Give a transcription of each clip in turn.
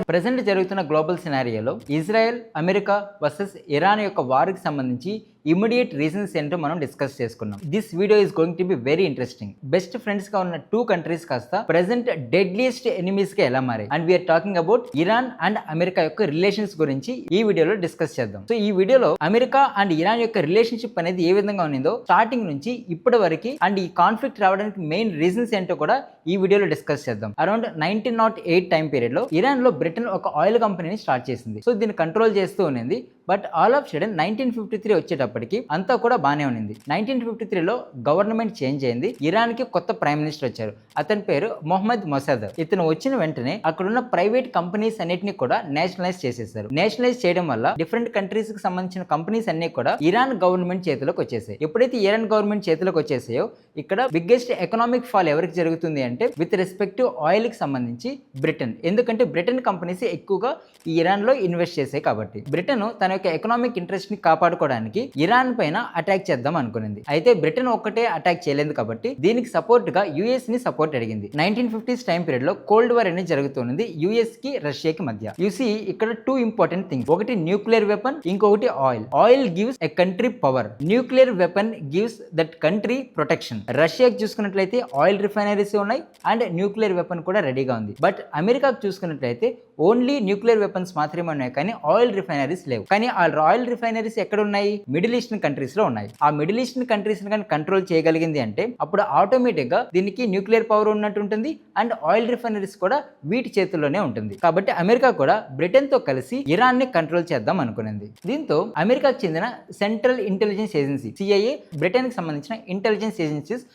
Present జరుగుతున్న global సినారియోలో Israel America versus Iran యొక్క వార్కి సంబంధించి ఇమీడియట్ రీజన్స్ ఏంటో మనం డిస్కస్ చేసుకున్నాం. This video is going to be very interesting. Best friends గా ఉన్న టూ కంట్రీస్ కాస్త ప్రెసెంట్ డెడ్లీస్ట్ ఎనిమీస్ గా ఎలా మారాయి and we're talking about Iran and America యొక్క రిలేషన్స్ గురించి ఈ వీడియోలో డిస్కస్ చేద్దాం. సో ఈ వీడియోలో అమెరికా అండ్ ఇరాన్ యొక్క రిలేషన్షిప్ అనేది ఏ విధంగా ఉన్నదో స్టార్టింగ్ నుంచి ఇప్పటి వరకు అండ్ ఈ కాన్ఫ్లిక్ట్ రావడానికి మెయిన్ రీజన్స్ ఏంటో కూడా ఈ వీడియోలో డిస్కస్ చేద్దాం. అరౌండ్ 1908 టైం పీరియడ్ లో ఇరాన్ లో బ్రిటన్ ఒక ఆయిల్ కంపెనీని స్టార్ట్ చేసింది. సో దీన్ని కంట్రోల్ చేస్తూ ఉన్నది. బట్ ఆల్ ఆఫ్ సడన్ 1953 వచ్చేటప్పటికి అంతా కూడా బాగానే ఉంది. 1953లో గవర్నమెంట్ చేంజ్ అయింది. ఇరాన్ కి కొత్త ప్రైమ్ మినిస్టర్ వచ్చారు. అతని పేరు మొహమ్మద్ మొసాద్. ఇతను వచ్చిన వెంటనే అక్కడున్న ప్రైవేట్ కంపెనీస్ అన్నిటిని కూడా నేషనలైజ్ చేసేసారు. నేషనలైజ్ చేయడం వల్ల డిఫరెంట్ కంట్రీస్ కి సంబంధించిన కంపెనీస్ అన్ని కూడా ఇరాన్ గవర్నమెంట్ చేతిలోకి వచ్చేసాయి. ఎప్పుడైతే ఇరాన్ గవర్నమెంట్ చేతిలోకి వచ్చేసాయో ఇక్కడ బిగ్గెస్ట్ ఎకనామిక్ ఫాల్ ఎవరికి జరుగుతుంది అంటే విత్ రెస్పెక్ట్ టు ఆయిల్ కి సంబంధించి బ్రిటన్. ఎందుకంటే బ్రిటన్ కంపెనీస్ ఎక్కువగా ఈ ఇరాన్ లో ఇన్వెస్ట్ చేసాయి కాబట్టి బ్రిటన్ తన యొక్క ఎకనామిక్ ఇంట్రెస్ట్ ని కాపాడుకోవడానికి ఇరాన్ పైన అటాక్ చేద్దాం అనుకునింది. అయితే బ్రిటన్ ఒక్కటే అటాక్ చేయలేదు కాబట్టి దీనికి సపోర్ట్ గా యుఎస్ ని సపోర్ట్ అడిగింది. 1950s టైం పీరియడ్ లో కోల్డ్ వార్ అనేది జరుగుతుంది యుఎస్ కి రష్యాకి మధ్య. యూసీ ఇక్కడ టూ ఇంపార్టెంట్ థింగ్స్, ఒకటి న్యూక్లియర్ వెపన్, ఇంకొకటి oil. Oil gives a country power, nuclear weapon gives that country protection. రష్యాకి చూసుకున్నట్లయితే ఆయిల్ రిఫైనరీస్ ఉన్నాయి అండ్ న్యూక్లియర్ వెపన్ కూడా రెడీగా ఉంది. బట్ అమెరికాకి చూసుకున్నట్లయితే ఓన్లీ న్యూక్లియర్ వెపన్స్ మాత్రమే ఉన్నాయి కానీ ఆయిల్ రిఫైనరీస్ లేవు. కానీ ఆ ఆయిల్ రిఫైనరీస్ ఎక్కడ ఉన్నాయి? మిడిల్ ఈస్టర్న్ కంట్రీస్ లో ఉన్నాయి. ఆ మిడిల్ ఈస్టర్న్ కంట్రీస్ కానీ కంట్రోల్ చేయగలిగింది అంటే అప్పుడు ఆటోమేటిక్ గా దీనికి న్యూక్లియర్ పవర్ ఉన్నట్టు ఉంటుంది అండ్ ఆయిల్ రిఫైనరీస్ కూడా వీటి చేతుల్లోనే ఉంటుంది. కాబట్టి అమెరికా కూడా బ్రిటన్ తో కలిసి ఇరాన్ ని కంట్రోల్ చేద్దాం అనుకునింది. దీంతో అమెరికాకు చెందిన central intelligence agency CIA, Britain కి సంబంధించిన ఇంటెలిజెన్స్ ఏజెన్సీస్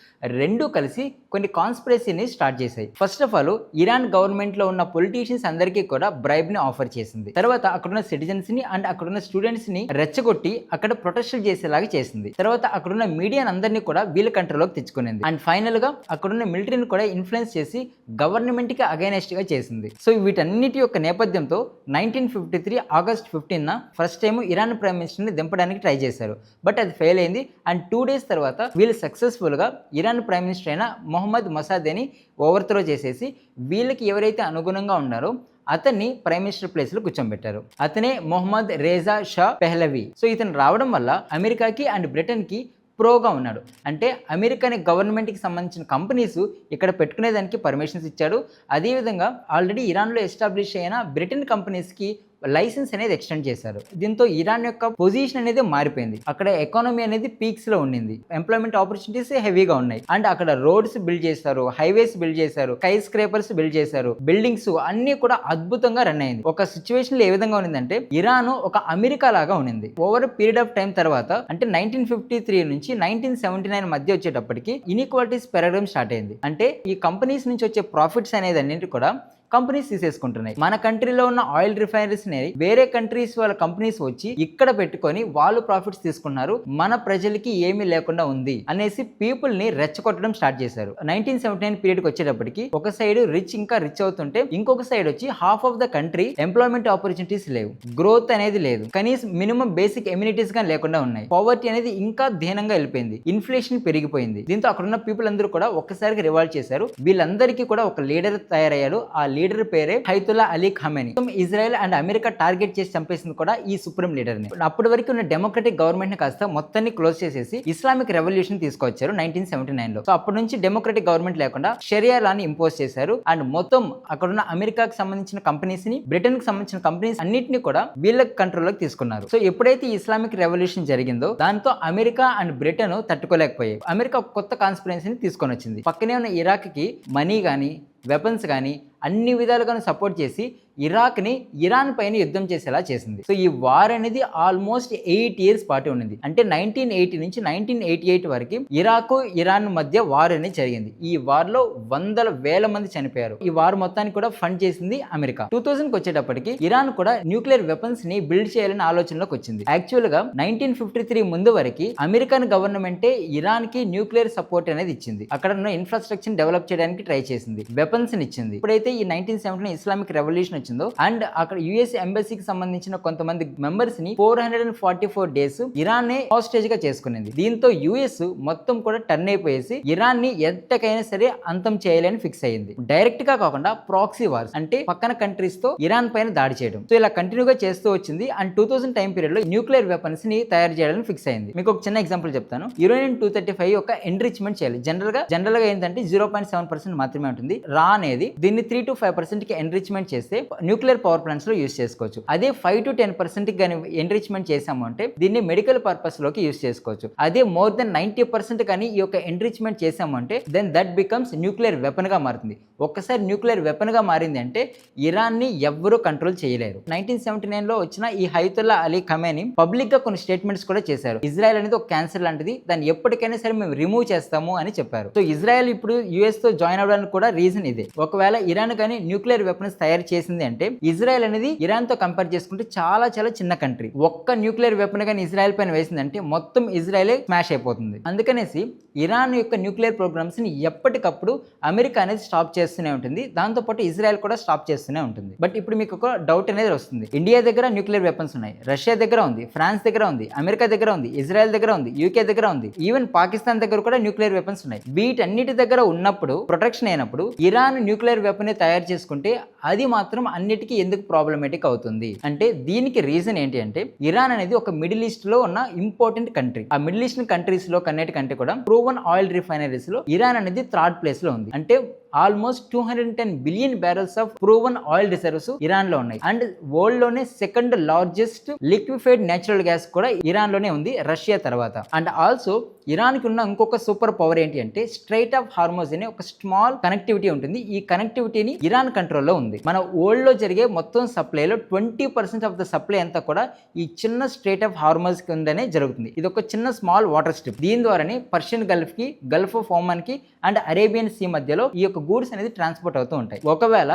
రెండు కలిసి కొన్ని కాన్స్పిరసీని స్టార్ట్ చేశాయి. First of all Iran government లో ఉన్న పొలిటీషియన్స్ అందరికీ కూడా బ్రైబ్ ని ఆఫర్ చేసింది. తర్వాత అక్కడున్న సిటిజన్స్ ని అండ్ అక్కడున్న స్టూడెంట్స్ ని రెచ్చగొట్టి అక్కడ ప్రొటెస్టులు చేసేలాగా చేసింది. తర్వాత అక్కడున్న మీడియాని అందరినీ కూడా వీళ్ళ కంట్రోల్లోకి తెచ్చుకునింది. అండ్ ఫైనల్ గా అక్కడున్న మిలిటరీని కూడా ఇన్ఫ్లుయెన్స్ చేసి గవర్నమెంట్ కి అగైనెస్ట్ గా చేసింది. సో వీటన్నిటి యొక్క నేపథ్యంతో 1953 ఆగస్ట్ 15న first time Iran prime minister ని దింపడానికి ట్రై చేశారు. బట్ అది ఫెయిల్ అయింది. అండ్ 2 days తర్వాత వీళ్ళు సక్సెస్ఫుల్ గా ఇరాన్ ప్రైమ్ మినిస్టర్ అయిన మొహమ్మద్ మొసాదేని ఓవర్త్రో చేసేసి వీళ్ళకి ఎవరైతే అనుగుణంగా ఉన్నారో అతన్ని ప్రైమ్ మినిస్టర్ ప్లేస్ లో కూర్చోబెట్టారు. అతనే మొహమ్మద్ రేజా షా పెహ్లవి. సో ఇతను రావడం వల్ల అమెరికాకి అండ్ బ్రిటన్ కి ప్రోగా ఉన్నాడు. అంటే అమెరికన్ గవర్నమెంట్కి సంబంధించిన కంపెనీస్ ఇక్కడ పెట్టుకునేదానికి పర్మిషన్స్ ఇచ్చాడు. అదేవిధంగా ఆల్రెడీ ఇరాన్లో ఎస్టాబ్లిష్ అయిన బ్రిటన్ కంపెనీస్కి లైసెన్స్ అనేది ఎక్స్టెండ్ చేశారు. దీంతో ఇరాన్ యొక్క పొజిషన్ అనేది మారిపోయింది. అక్కడ ఎకానమీ అనేది పీక్స్ లో ఉండింది. ఎంప్లాయ్మెంట్ ఆపర్చునిటీస్ హెవీగా ఉన్నాయి. అండ్ అక్కడ రోడ్స్ బిల్డ్ చేశారు, హైవేస్ బిల్డ్ చేశారు, స్కై స్క్రేపర్స్ బిల్డ్ చేశారు, బిల్డింగ్స్ అన్ని కూడా అద్భుతంగా రన్ అయింది. ఒక సిచ్యువేషన్ లో ఏ విధంగా ఉన్నదంటే ఇరాన్ ఒక అమెరికా లాగా ఉన్నింది. ఓవర్ పీరియడ్ ఆఫ్ టైం తర్వాత అంటే 1953 నుంచి 1979 మధ్య వచ్చేటప్పటికి ఇన్ఈక్వాలిటీస్ పెరగడం స్టార్ట్ అయింది. అంటే ఈ కంపెనీస్ నుంచి వచ్చే ప్రాఫిట్స్ అనేది అన్నింటి కూడా కంపెనీస్ తీసేసుకుంటున్నాయి. మన కంట్రీలో ఉన్న ఆయిల్ రిఫైనరీస్ ని వేరే కంట్రీస్ వాళ్ళ కంపెనీస్ వచ్చి ఇక్కడ పెట్టుకొని వాళ్ళు ప్రాఫిట్స్ తీసుకున్నారు, మన ప్రజలకి ఏమీ లేకుండా ఉంది అనేసి పీపుల్ ని రెచ్చగొట్టడం స్టార్ట్ చేశారు. 1979 పీరియడ్ కి వచ్చేటప్పటికి ఒక సైడ్ రిచ్ ఇంకా రిచ్ అవుతుంటే ఇంకొక సైడ్ వచ్చి half of the country employment opportunities లేవు, గ్రోత్ అనేది లేదు, కనీసం మినిమం బేసిక్ ఎమ్యూనిటీస్ గా లేకుండా ఉన్నాయి. పవర్టీ అనేది ఇంకా దీనంగా వెళ్ళిపోయింది, ఇన్ఫ్లేషన్ పెరిగిపోయింది. దీంతో అక్కడున్న పీపుల్ అందరూ కూడా ఒక్కసారిగా రివాల్ట్ చేశారు. వీళ్ళందరికీ కూడా ఒక లీడర్ తయారయ్యాడు. ఆ లీడర్ పేరే Ayatollah Ali Khamenei. Israel and America target చేసి చంపేసింది కూడా ఈ సుప్రీం లీడర్ ని. అప్పటి వరకు ఉన్న డెమోక్రటిక్ గవర్నమెంట్ ని కాస్త మొత్తాన్ని క్లోజ్ చేసేసి ఇస్లామిక్ రెవల్యూషన్ తీసుకొచ్చారు 1979 లో. సో అప్పటి నుంచి డెమోక్రటిక్ గవర్నమెంట్ లేకుండా షరియా లాని ఇంపోజ్ చేశారు. అండ్ మొత్తం అక్కడున్న అమెరికాకి సంబంధించిన కంపెనీస్ ని, బ్రిటన్ కి సంబంధించిన కంపెనీస్ అన్నింటినీ కూడా వీళ్ళ కంట్రోల్లోకి తీసుకున్నారు. సో ఎప్పుడైతే ఇస్లామిక్ రెవల్యూషన్ జరిగిందో దాంతో అమెరికా అండ్ బ్రిటన్ తట్టుకోలేకపోయాయి. అమెరికా కొత్త కాన్స్పిరెన్సీని తీసుకొని వచ్చింది. పక్కనే ఉన్న ఇరాక్ కి మనీ కానీ వెపన్స్ కానీ అన్ని విధాలుగాను సపోర్ట్ చేసి ఇరాక్ని ఇరాన్ పైన యుద్ధం చేసేలా చేసింది. సో ఈ వార్ అనేది ఆల్మోస్ట్ 8 years పాటు ఉన్నది. అంటే 1980 నుంచి 1988 వరకు ఇరాక్ ఇరాన్ మధ్య వార్ అనేది జరిగింది. ఈ వార్ లో వందల వేల మంది చనిపోయారు. ఈ వార్ మొత్తానికి కూడా ఫండ్ చేసింది అమెరికా. 2000కి వచ్చేటప్పటికి ఇరాన్ కూడా న్యూక్లియర్ వెపన్స్ ని బిల్డ్ చేయాలని ఆలోచనలోకి వచ్చింది. యాక్చువల్ గా 1953 ముందు వరకు అమెరికన్ గవర్నమెంటే ఇరాన్ కి న్యూక్లియర్ సపోర్ట్ అనేది ఇచ్చింది. అక్కడ ఉన్న ఇన్ఫ్రాస్ట్రక్చర్ డెవలప్ చేయడానికి ట్రై చేసింది, వెపన్స్ ఇచ్చింది. ఇప్పుడైతే ఈ 1979 ఇస్లామిక్ రెవల్యూషన్ వచ్చిందో అండ్ అక్కడ యుఎస్ ఎంబసీకి సంబంధించిన కొంతమంది మెంబర్స్ ని 444 డేస్ ఇరాన్ హాస్టేజ్ గా చేసుకునేది. దీంతో యుఎస్ మొత్తం కూడా టర్న్ అయిపోయేసి ఇరాన్ ని ఎంతకైనా సరే అంతం చేయాలని ఫిక్స్ అయ్యింది. డైరెక్ట్ గా కాకుండా ప్రాక్సీ వార్స్ అంటే పక్కన కంట్రీస్ తో ఇరాన్ పైన దాడి చేయడం. సో ఇలా కంటిన్యూగా చేస్తూ వచ్చింది అండ్ 2000 టైం పీరియడ్ లో న్యూక్లియర్ వెపన్స్ ని తయారు చేయాలని ఫిక్స్ అయింది. మీకు ఒక చిన్న ఎగ్జాంపుల్ చెప్తాను. యురేనియం 235 యొక్క ఎంరిచ్మెంట్ చేయాలి. జనరల్ గా ఏంటంటే 0.7% మాత్రమే ఉంటుంది. రా అనేది దీన్ని 3 to 5% కి ఎంరిచ్మెంట్ చేస్తే న్యూక్లియర్ పవర్ ప్లాంట్స్ లో యూస్ చేసుకోవచ్చు. అదే 5 to 10% కి ఎంరిచ్మెంట్ చేసాము అంటే దీన్ని మెడికల్ పర్పస్ లోకి యూస్ చేసుకోవచ్చు. అదే మోర్ దెన్ 90% కానీ ఈ యొక్క ఎంరిచ్మెంట్ చేసాము అంటే then that becomes nuclear weapon గా మారుతుంది. ఒక్కసారి న్యూక్లియర్ వెపన్ గా మారింది అంటే ఇరాన్ ని ఎవ్వరూ కంట్రోల్ చేయలేరు. 1979 లో వచ్చిన ఈ హైతుల్లా అలీ ఖమేని పబ్లిక్ గా కొన్ని స్టేట్మెంట్స్ కూడా చేశారు. ఇజ్రాయెల్ అనేది ఒక క్యాన్సర్ లాంటిది, దాన్ని ఎప్పటికైనా సరే మేము రిమూవ్ చేస్తాము అని చెప్పారు. సో ఇజ్రాయెల్ ఇప్పుడు యుఎస్ తో జాయిన్ అవడానికి కూడా రీజన్ ఇదే. ఒకవేళ ఇరాన్ కానీ న్యూక్లియర్ వెపన్స్ తయారు చేసింది అంటే ఇజ్రాయెల్ అనేది ఇరాన్ తో కంపేర్ చేసుకుంటే చాలా చాలా చిన్న కంట్రీ. ఒక్క న్యూక్లియర్ వెపన్ కానీ ఇజ్రాయెల్ పైన వేసిందంటే మొత్తం ఇజ్రాయెల్ స్మాష్ అయిపోతుంది. అందుకనేసి ఇరాన్ యొక్క న్యూక్లియర్ ప్రోగ్రామ్స్ ని ఎప్పటికప్పుడు అమెరికా అనేది స్టాప్ చేస్తూనే ఉంటుంది. దాంతోపాటు ఇజ్రాయెల్ కూడా స్టాప్ చేస్తూనే ఉంటుంది. బట్ ఇప్పుడు మీకు ఒక డౌట్ అనేది వస్తుంది. ఇండియా దగ్గర న్యూక్లియర్ వెపన్స్ ఉన్నాయి, రష్యా దగ్గర ఉంది, ఫ్రాన్స్ దగ్గర ఉంది, అమెరికా దగ్గర ఉంది, ఇజ్రాయెల్ దగ్గర ఉంది, యూకే దగ్గర ఉంది, ఈవెన్ పాకిస్తాన్ దగ్గర కూడా న్యూక్లియర్ వెపన్స్ ఉన్నాయి. వీటన్నిటి దగ్గర ఉన్నప్పుడు ప్రొటెక్షన్ అయినప్పుడు ఇరాన్ న్యూక్లియర్ వెపన్ తయారు చేసుకుంటే అది మాత్రం అన్నిటికీ ఎందుకు ప్రాబ్లమేటిక్ అవుతుంది అంటే దీనికి రీజన్ ఏంటి అంటే ఇరాన్ అనేది ఒక మిడిల్ ఈస్ట్ లో ఉన్న ఇంపార్టెంట్ కంట్రీ. ఆ మిడిల్ ఈస్ట్ కంట్రీస్ లో కన్నిటికంటే కూడా ప్రూవన్ ఆయిల్ రిఫైనరీస్ లో ఇరాన్ అనేది థర్డ్ ప్లేస్ లో ఉంది. అంటే almost 210 billion barrels of proven oil reserves Iran లో ఉన్నాయి. అండ్ వరల్డ్ లోనే second largest liquefied natural gas కూడా ఇరాన్ లోనే ఉంది రష్యా తర్వాత. అండ్ ఆల్సో ఇరాన్ కి ఉన్న ఇంకొక సూపర్ పవర్ ఏంటి అంటే స్ట్రైట్ ఆఫ్ హార్మోజ్ అనే ఒక స్మాల్ కనెక్టివిటీ ఉంటుంది. ఈ కనెక్టివిటీని ఇరాన్ కంట్రోల్లో ఉంది. మన వరల్డ్ లో జరిగే మొత్తం సప్లైలో 20% ఆఫ్ ద సప్లై అంతా కూడా ఈ చిన్న స్ట్రైట్ ఆఫ్ హార్మోజ్ కిందనే జరుగుతుంది. ఇది ఒక చిన్న స్మాల్ వాటర్ స్ట్రిప్. దీని ద్వారానే పర్షియన్ గల్ఫ్ కి, గల్ఫ్ ఆఫ్ ఒమన్ కి అండ్ అరేబియన్ సీ మధ్యలో ఈ యొక్క గూడ్స్ అనేది ట్రాన్స్పోర్ట్ అవుతూ ఉంటాయి. ఒకవేళ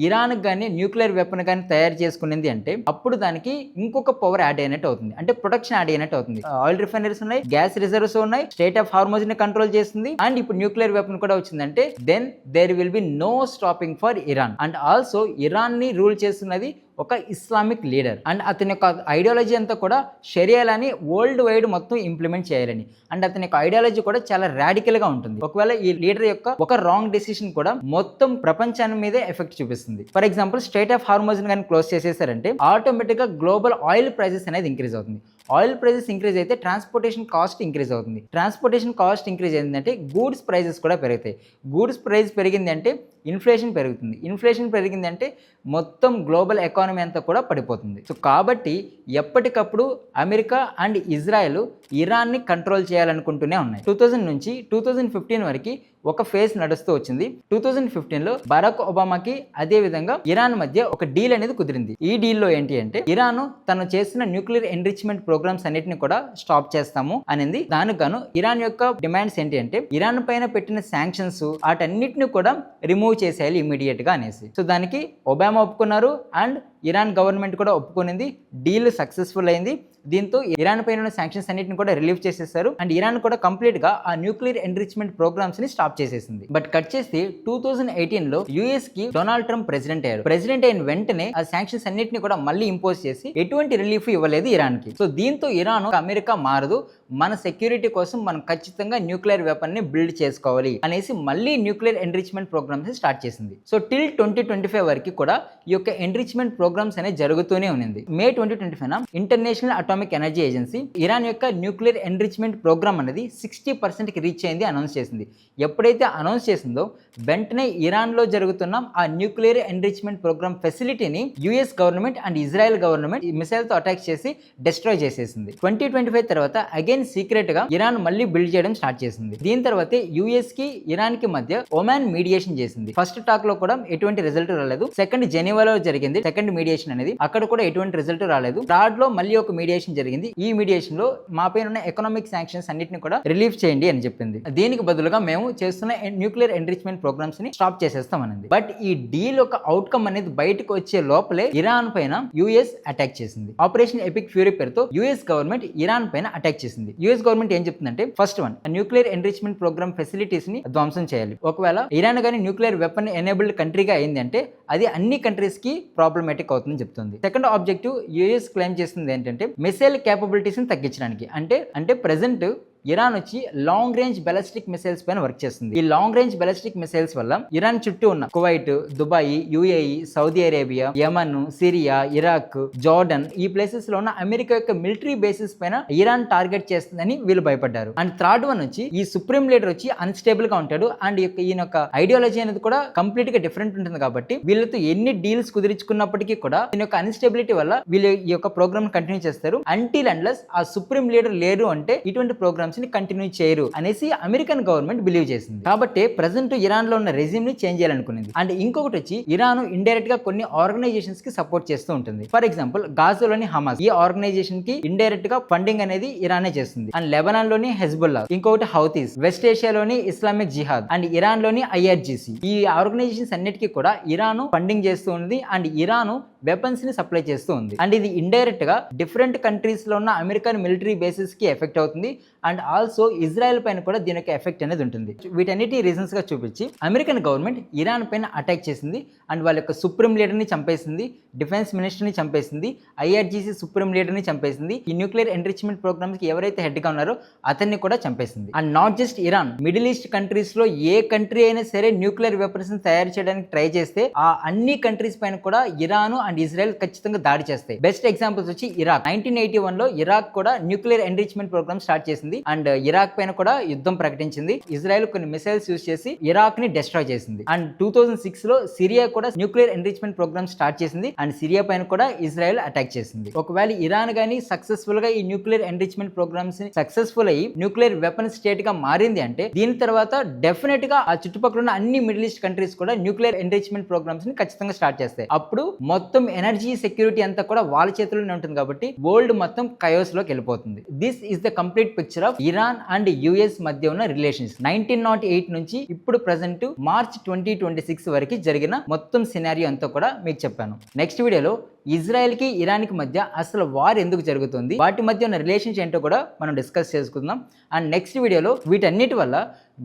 ఇరాన్ కానీ న్యూక్లియర్ వెపన్ కానీ తయారు చేసుకునేది అంటే అప్పుడు దానికి ఇంకొక పవర్ యాడ్ అయినట్టు అవుతుంది. అంటే ప్రొటెక్షన్ యాడ్ అయినట్టు అవుతుంది. ఆయిల్ రిఫైనరీస్ ఉన్నాయి, గ్యాస్ రిజర్వ్స్ ఉన్నాయి, స్టేట్ ఆఫ్ హార్మోజ్ ని కంట్రోల్ చేస్తుంది. అండ్ ఇప్పుడు న్యూక్లియర్ వెపన్ కూడా వచ్చిందంటే then there will be no stopping for Iran. And also Iran ని రూల్ చేస్తున్నది ఒక ఇస్లామిక్ లీడర్. అండ్ అతని యొక్క ఐడియాలజీ అంతా కూడా షరియాలని వరల్డ్ వైడ్ మొత్తం ఇంప్లిమెంట్ చేయాలని. అండ్ అతని యొక్క ఐడియాలజీ కూడా చాలా రాడికల్ గా ఉంటుంది. ఒకవేళ ఈ లీడర్ యొక్క ఒక రాంగ్ డెసిషన్ కూడా మొత్తం ప్రపంచాన్ని మీదే ఎఫెక్ట్ చూపిస్తుంది. For example straight of Hormuz కానీ క్లోజ్ చేసేసారంటే ఆటోమేటిక్ గా గ్లోబల్ ఆయిల్ ప్రైజెస్ అనేది ఇంక్రీజ్ అవుతుంది. ఆయిల్ ప్రైజెస్ ఇంక్రీజ్ అయితే ట్రాన్స్పోర్టేషన్ కాస్ట్ ఇంక్రీజ్ అవుతుంది. ట్రాన్స్పోర్టేషన్ కాస్ట్ ఇంక్రీజ్ అయిందంటే గూడ్స్ ప్రైజెస్ కూడా పెరుగుతాయి. గూడ్స్ ప్రైస్ పెరిగింది అంటే ఇన్ఫ్లేషన్ పెరుగుతుంది. ఇన్ఫ్లేషన్ పెరిగింది అంటే మొత్తం గ్లోబల్ ఎకానమీ అంతా కూడా పడిపోతుంది. సో కాబట్టి ఎప్పటికప్పుడు అమెరికా అండ్ ఇజ్రాయెల్ ఇరాన్ని కంట్రోల్ చేయాలనుకుంటూనే ఉన్నాయి. 2000 నుంచి 2015 వరకు ఒక ఫేజ్ నడుస్తూ వచ్చింది. 2015లో బరాక్ ఒబామాకి అదే విధంగా ఇరాన్ మధ్య ఒక డీల్ అనేది కుదిరింది. ఈ డీల్లో ఏంటి అంటే ఇరాన్ తను చేసిన న్యూక్లియర్ ఎన్రిచ్మెంట్ ప్రోగ్రామ్స్ అన్నిటిని కూడా స్టాప్ చేస్తాము అనేది. దానికి గాను ఇరాన్ యొక్క డిమాండ్స్ ఏంటి అంటే ఇరాన్ పైన పెట్టిన శాంక్షన్స్ వాటన్నిటిని కూడా రిమూవ్ చేసేయాలి ఇమీడియట్ గా అనేసి. సో దానికి ఒబామా ఒప్పుకున్నారు అండ్ ఇరాన్ గవర్నమెంట్ కూడా ఒప్పుకునింది. డీల్ సక్సెస్ఫుల్ అయింది. దీంతో ఇరాన్ పైన ఉన్న శాంక్షన్స్ అన్నిటిని కూడా రిలీవ్ చేసేసారు. అండ్ ఇరాన్ కూడా కంప్లీట్ గా ఆ న్యూక్లియర్ ఎన్రిచ్మెంట్ ప్రోగ్రామ్స్ ని స్టాప్ చేసేసింది. బట్ కట్ చేస్తే 2018లో యుఎస్ కి డొనాల్డ్ ట్రంప్ ప్రెసిడెంట్ అయ్యారు. ప్రెసిడెంట్ అయిన వెంటనే ఆ శాంక్షన్స్ అన్నిటిని కూడా మళ్ళీ ఇంపోజ్ చేసి ఎటువంటి రిలీఫ్ ఇవ్వలేదు ఇరాన్ కి. సో దీంతో ఇరాన్ అమెరికా మారదు, మన సెక్యూరిటీ కోసం మనం ఖచ్చితంగా న్యూక్లియర్ వెపన్ ని బిల్డ్ చేసుకోవాలి అనేసి మళ్ళీ న్యూక్లియర్ ఎన్రిచ్మెంట్ ప్రోగ్రామ్స్ స్టార్ట్ చేసింది. సో టిల్ 2025 వరకు కూడా ఈ యొక్క ఎన్రిచ్మెంట్ ప్రోగ్రామ్స్ అనేది జరుగుతూనే ఉంది. మే 2025 international atomic energy agency Iran యొక్క న్యూక్లియర్ ఎన్రిచ్మెంట్ ప్రోగ్రామ్ అనేది 60% కి రీచ్ అయింది అనౌన్స్ చేసింది. ఎప్పుడైతే అనౌన్స్ చేసిందో వెంటనే ఇరాన్ లో జరుగుతున్న ఆ న్యూక్లియర్ ఎన్రిచ్మెంట్ ప్రోగ్రామ్ ఫెసిలిటీని US government and Israel government missile తో అటాక్ చేసి డిస్ట్రాయ్ చేసేసింది. 2025 తర్వాత అగైన్ సీక్రెట్ గా ఇరాన్ మళ్ళీ బిల్డ్ చేయడం స్టార్ట్ చేసింది. దీని తర్వాత యుఎస్ కి ఇరాన్ కి మధ్య ఒమాన్ మీడియేషన్ చేసింది. ఫస్ట్ టాక్ లో కూడా ఎటువంటి రిజల్ట్ రాలేదు. సెకండ్ జెనీవాలో జరిగింది సెకండ్ మీడియేషన్ అనేది, అక్కడ కూడా ఎటువంటి రిజల్ట్ రాలేదు. థర్డ్ లో మళ్ళీ ఒక మీడియేషన్ జరిగింది. ఈ మీడియేషన్ లో మా పైన ఉన్న ఎకనామిక్ శాంక్షన్స్ అన్నిటిని కూడా రిలీఫ్ చేయండి అని చెప్పింది. దీనికి బదులుగా మేము చేస్తున్న న్యూక్లియర్ ఎన్రిచ్మెంట్ ప్రోగ్రామ్స్ ని స్టాప్ చేసేస్తాం అనింది. బట్ ఈ డీల్ ఒక అవుట్కమ్ అనేది బయటకు వచ్చే లోపలే ఇరాన్ పైన యుఎస్ అటాక్ చేసింది. ఆపరేషన్ ఎపిక్ ఫ్యూరీ పేరుతో యుఎస్ గవర్నమెంట్ ఇరాన్ పైన అటాక్ చేసింది. యుఎస్ గవర్నమెంట్ ఏం చెప్తుందంటే first one nuclear enrichment programme facilities ని ధ్వంసం చేయాలి. ఒకవేళ ఇరాన్ కానీ న్యూక్లియర్ వెపన్ ఎనేబుల్డ్ కంట్రీగా అయింది అంటే అది అన్ని కంట్రీస్ కి ప్రాబ్లమాటిక్ అవుతుందని చెప్తుంది. సెకండ్ ఆబ్జెక్టివ్ యుఎస్ క్లెయిమ్ చేస్తుంది ఏంటంటే మిసైల్ కేపబిలిటీస్ ని తగ్గించడానికి. అంటే ప్రెసెంట్ ఇరాన్ వచ్చి లాంగ్ రేంజ్ బెలిస్టిక్ మిసైల్స్ పైన వర్క్ చేస్తుంది. ఈ లాంగ్ రేంజ్ బెలిస్టిక్ మిసైల్స్ వల్ల ఇరాన్ చుట్టూ ఉన్న Kuwait, Dubai, UAE, Saudi Arabia, Yemen, Syria, Iraq, Jordan ఈ ప్లేసెస్ లో ఉన్న అమెరికా యొక్క మిలిటరీ బేసిస్ పైన ఇరాన్ టార్గెట్ చేస్తుందని వీళ్ళు భయపడ్డారు. అండ్ థర్డ్ వన్ వచ్చి ఈ సుప్రీం లీడర్ వచ్చి అన్స్టేబుల్ గా ఉంటాడు అండ్ ఈయన యొక్క ఐడియాలజీ అనేది కూడా కంప్లీట్ గా డిఫరెంట్ ఉంటుంది. కాబట్టి వీళ్ళతో ఎన్ని డీల్స్ కుదిరించుకున్నప్పటికీ కూడా దీని యొక్క అన్స్టేబిలిటీ వల్ల వీళ్ళు ఈ యొక్క ప్రోగ్రామ్ కంటిన్యూ చేస్తారు. అంటిల్ అండ్లెస్ ఆ సుప్రీం లీడర్ లేరు అంటే ఇటువంటి ప్రోగ్రామ్స్ ని కంటిన్యూ చేయరు అనేసి అమెరికన్ గవర్నమెంట్ బిలీవ్ చేసింది. కాబట్టి ప్రెసెంట్ ఇరాన్ లో ఉన్న రెజ్యూమ్ ని చేంజ్ చేయాలనుకునేది. అండ్ ఇంకొకటి వచ్చి ఇరాన్ ఇండైరెక్ట్ గా కొన్ని ఆర్గనైజేషన్స్ కి సపోర్ట్ చేస్తూ ఉంటుంది. ఫర్ ఎగ్జాంపుల్ గాజాలోని హమాస్ ఈ ఆర్గనైజేషన్ కి ఇండైరెక్ట్ గా ఫండింగ్ అనేది ఇరానే చేస్తుంది. అండ్ లెబనాన్ లోని హెజ్బుల్లా, ఇంకొకటి హౌతీస్, వెస్ట్ ఏషియాలోని ఇస్లామిక్ జిహాద్ అండ్ ఇరాన్ లోని ఐఆర్జీసీ ఈ ఆర్గనైజేషన్స్ అన్నిటికీ కూడా ఇరాన్ ఫండింగ్ చేస్తూ ఉంది అండ్ ఇరాన్ వెపన్స్ ని సప్లై చేస్తూ ఉంది. అండ్ ఇది ఇండైరెక్ట్ గా డిఫరెంట్ కంట్రీస్ లో ఉన్న అమెరికన్ మిలిటరీ బేసిస్ కి ఎఫెక్ట్ అవుతుంది అండ్ ఆల్సో ఇజ్రాయెల్ పైన కూడా దీని యొక్క ఎఫెక్ట్ అనేది ఉంటుంది. వీటన్నిటి రీజన్స్ గా చూపించి అమెరికన్ గవర్నమెంట్ ఇరాన్ పైన అటాక్ చేసింది అండ్ వాళ్ళ యొక్క సుప్రీం లీడర్ ని చంపేసింది, డిఫెన్స్ మినిస్టర్ ని చంపేసింది, ఐఆర్జీసీ సుప్రీం లీడర్ ని చంపేసింది, ఈ న్యూక్లియర్ ఎన్రిచ్మెంట్ ప్రోగ్రామ్స్ కి ఎవరైతే హెడ్ గా ఉన్నారో అతన్ని కూడా చంపేసింది. And not just Iran, middle east countries లో ఏ కంట్రీ అయినా సరే న్యూక్లియర్ వెపన్స్ తయారు చేయడానికి ట్రై చేస్తే ఆ అన్ని కంట్రీస్ పైన కూడా ఇరాన్ అండ్ ఇజ్రాయెల్ ఖచ్చితంగా దాడి చేస్తాయి. బెస్ట్ ఎగ్జాంపుల్స్ వచ్చి ఇరాక్. 1981 లో ఇరాక్ కూడా న్యూక్లియర్ ఎన్రిచ్మెంట్ ప్రోగ్రామ్ స్టార్ట్ చేసింది అండ్ ఇరాక్ పైన కూడా యుద్ధం ప్రకటించింది. ఇజ్రాయెల్ కొన్ని మిసైల్స్ యూజ్ చేసి ఇరాక్ ని డిస్ట్రాయ్ చేసింది. అండ్ 2006 లో సిరియా కూడా న్యూక్లియర్ ఎన్రిచ్మెంట్ ప్రోగ్రామ్ స్టార్ట్ చేసింది అండ్ సిరియా పైన కూడా ఇజ్రాయెల్ అటాక్ చేసింది. ఒకవేళ ఇరాన్ గానీ సక్సెస్ఫుల్ గా ఈ న్యూక్లియర్ ఎన్రిచ్మెంట్ ప్రోగ్రామ్స్ సక్సెస్ఫుల్ అయ్యి న్యూక్లియర్ వెపన్ స్టేట్ గా మారింది అంటే దీని తర్వాత డెఫినెట్ గా ఆ చుట్టుపక్కల ఉన్న అన్ని మిడిల్ ఈస్ట్ కంట్రీస్ కూడా న్యూక్లియర్ ఎన్రిచ్మెంట్ ప్రోగ్రామ్స్ ని ఖచ్చితంగా స్టార్ట్ చేస్తాయి. అప్పుడు మొత్తం ఎనర్జీ సెక్యూరిటీ అంతా కూడా వాళ్ళ చేతుల్లోనే ఉంటుంది కాబట్టి వరల్డ్ మొత్తం కయోస్ లోకి వెళ్ళిపోతుంది. This is the complete picture of Iran and US మధ్య ఉన్న రిలేషన్స్ 1908 నుంచి ఇప్పుడు ప్రెసెంట్ మార్చ్ 2026 వరకు జరిగిన మొత్తం సినారియో అంతా కూడా మీకు చెప్పాను. నెక్స్ట్ వీడియోలో ఇజ్రాయెల్ కి ఇరాన్ కి మధ్య అసలు వార్ ఎందుకు జరుగుతుంది, వాటి మధ్య ఉన్న రిలేషన్స్ ఏంటో కూడా మనం డిస్కస్ చేసుకుందాం. అండ్ నెక్స్ట్ వీడియోలో వీటన్నిటి వల్ల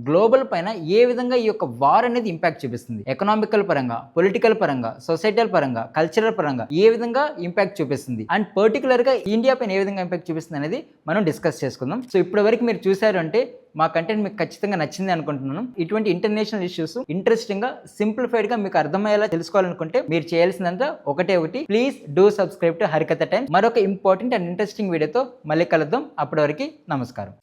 గ్లోబల్ పైన ఏ విధంగా ఈ యొక్క వార్ అనేది ఇంపాక్ట్ చూపిస్తుంది, ఎకనామికల్ పరంగా, పొలిటికల్ పరంగా, సొసైటల్ పరంగా, కల్చరల్ పరంగా ఏ విధంగా ఇంపాక్ట్ చూపిస్తుంది అండ్ పర్టికులర్ గా ఇండియా పైన ఏ విధంగా ఇంపాక్ట్ చూపిస్తుంది అనేది మనం డిస్కస్ చేసుకుందాం. సో ఇప్పటి వరకు మీరు చూసారు అంటే మా కంటెంట్ మీకు ఖచ్చితంగా నచ్చింది అనుకుంటున్నాను. ఇటువంటి ఇంటర్నేషనల్ ఇష్యూస్ ఇంట్రెస్టింగ్ గా, సింప్లిఫైడ్ గా మీకు అర్థమయ్యేలా తెలుసుకోవాలనుకుంటే మీరు చేయాల్సిందంతా ఒకటి, please do subscribe to Harikatha time. మరొక ఇంపార్టెంట్ అండ్ ఇంట్రెస్టింగ్ వీడియోతో మళ్ళీ కలుద్దాం. అప్పటి వరకు నమస్కారం.